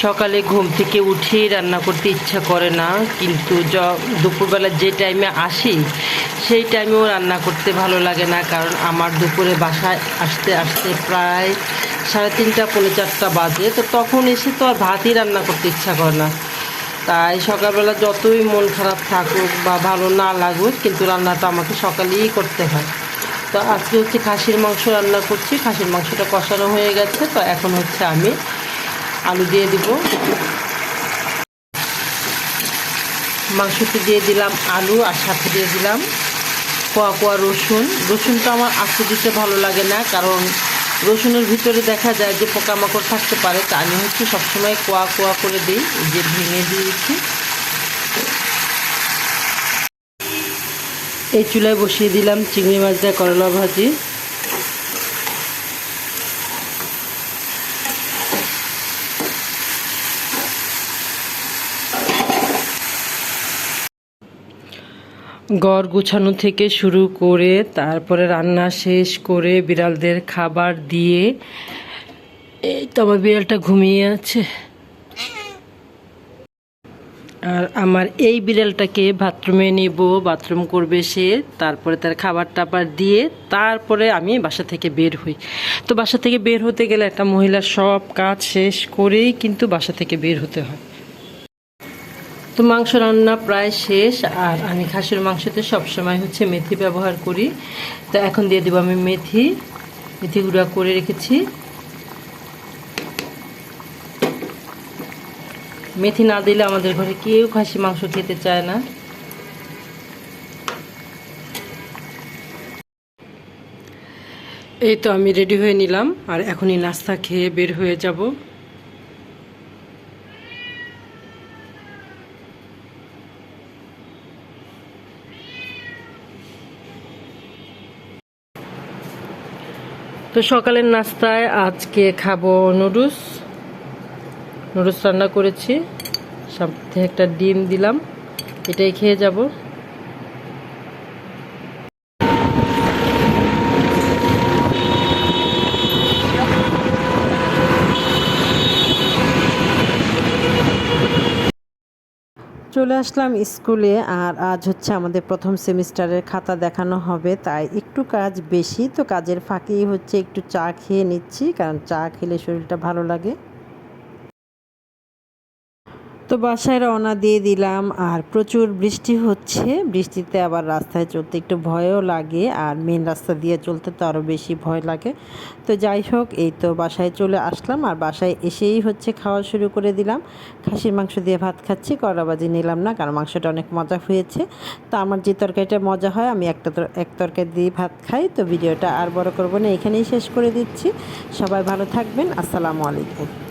সকালে ঘুম থেকে উঠেই রান্না করতে ইচ্ছা করে না, কিন্তু দুপুরবেলা যে টাইমে আসি সেই টাইমেও রান্না করতে ভালো লাগে না, কারণ আমার দুপুরে বাসায় আসতে আসতে প্রায় 3:30 পৌনে 4টা বাজে। তো তখন এসে তো আর ভাতই রান্না করতে ইচ্ছা করে না। তাই সকালবেলা যতই মন খারাপ থাকুক বা ভালো না লাগুক, কিন্তু রান্নাটা আমাকে সকালেই করতে হয়। তো আজকে হচ্ছে খাসির মাংস রান্না করছি। খাসির মাংসটা কষানো হয়ে গেছে, তো এখন হচ্ছে আমি আলু দিয়ে দিব। মাংসতে দিয়ে দিলাম আলু, আর সাথে দিয়ে দিলাম কোয়া কোয়া রসুন। রসুনটা আমার আস্তে দিতে ভালো লাগে না, কারণ রসুনের ভিতরে দেখা যায় যে পোকামাকড় থাকতে পারে। তা আমি হচ্ছে সবসময় কোয়া কোয়া করে দিই, যে ভেঙে দিয়েছি। এই চুলায় বসিয়ে দিলাম চিংড়ি মাছ দিয়ে করলা ভাজি। ঘর গুছানো থেকে শুরু করে তারপরে রান্না শেষ করে বিড়ালদের খাবার দিয়ে, এই তো আমার বিড়ালটা ঘুমিয়ে আছে। আর আমার এই বিড়ালটাকে বাথরুমে নেব, বাথরুম করবে সে, তারপরে তার খাবার টাবার দিয়ে তারপরে আমি বাসা থেকে বের হই। তো বাসা থেকে বের হতে গেলে একটা মহিলার সব কাজ শেষ করেই কিন্তু বাসা থেকে বের হতে হয়। তো মাংস রান্না প্রায় শেষ, আর আমি খাসির মাংসতে সবসময় হচ্ছে মেথি ব্যবহার করি। তো এখন দিয়ে দেবো আমি মেথি গুঁড়া করে রেখেছি। মেথি না দিলে আমাদের ঘরে কেউ খাসি মাংস খেতে চায় না। এই তো আমি রেডি হয়ে নিলাম, আর এখনই নাস্তা খেয়ে বের হয়ে যাব। তো সকালের নাস্তায় আজকে খাবো নুডলস রান্না করেছি, সাথে একটা ডিম দিলাম, এটাই খেয়ে যাব। চলে আসলাম স্কুলে, আর আজ হচ্ছে আমাদের প্রথম সেমিস্টারের খাতা দেখানো হবে, তাই একটু কাজ বেশি। তো কাজের ফাঁকেই হচ্ছে একটু চা খেয়ে নিচ্ছি, কারণ চা খেলে শরীরটা ভালো লাগে। তো বাসায় রওনা দিয়ে দিলাম, আর প্রচুর বৃষ্টি হচ্ছে। বৃষ্টিতে আবার রাস্তায় চলতে একটু ভয়ও লাগে, আর মেন রাস্তা দিয়ে চলতে তো আরও বেশি ভয় লাগে। তো যাই হোক, এই তো বাসায় চলে আসলাম, আর বাসায় এসেই হচ্ছে খাওয়া শুরু করে দিলাম। খাসির মাংস দিয়ে ভাত খাচ্ছি, করলা ভাজি নিলাম না, কারণ মাংসটা অনেক মজা হয়েছে। তো আমার যে তরকারিটা মজা হয় আমি এক তরকারি দিয়ে ভাত খাই। তো ভিডিওটা আর বড় করবো না, এখানেই শেষ করে দিচ্ছি। সবাই ভালো থাকবেন। আসসালামু আলাইকুম।